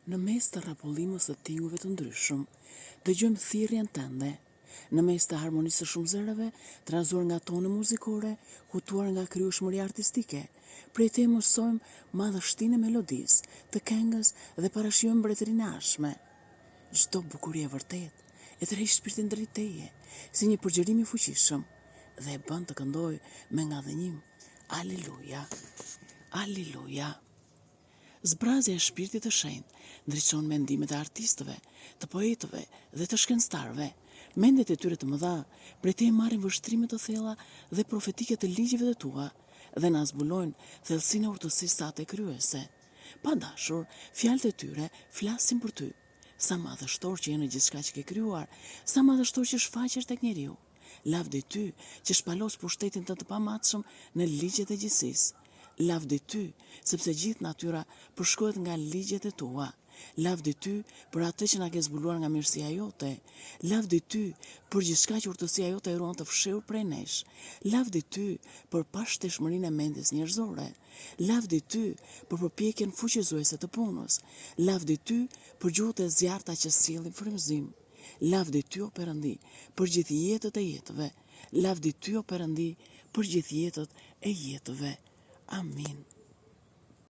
Në mes të rrapollimës të tingujve të ndryshëm, dëgjojmë thirrjen tënde. Në mes të harmonisë së shumë zërave, tranzuar nga tone muzikore, hutuar nga krijueshmëria artistike, prej te mësojmë madhështinë e melodisë, të këngës dhe parashijojmë mbretërinë e ardhshme. Çdo bukuri e vërtet e tërheq shpirtin drejt teje, si një përgjërim i fuqishëm, dhe e bën të këndoj me ngadhënjim. Aleluja, aleluja. Zbrazja e shpirtit të shenjtë ndriçon mendimet e artistëve, të poetëve dhe të shkencëtarëve. Mendet e tyre të mëdha prej te marrin vështrime të thella dhe profetike të ligjeve të tua dhe na zbulojnë thellësinë e urtësisë sate kryese. Pa dashur, fjalët e tyre flasin për ty. Sa madhështor që je në gjithçka që ke krijuar, sa madhështor që shfaqesh tek njeriu. Lavdi ty që shpalos pushtetin të pamatshëm në ligjet e gjithësisë. Lavdi ty, sepse gjithë natyra përshkruhet nga ligjet e tua. Lavdi ty për atë që na ke zbuluar nga mirësia jote. Lavdi ty për gjithçka që urtësia jote e ruan të fshehur prej nesh. Lavdi ty për pashteshmërinë e mendjes njerëzore. Lavdi ty për përpjekjen fuqizuese të punës. Lavdi ty për gjuhët e zjarrta që sjellin frymëzim. Lavdi ty o Perëndi për gjithë jetët e jetëve. Lavdi ty o Perëndi për gjithë jetët e jetëve. Amin.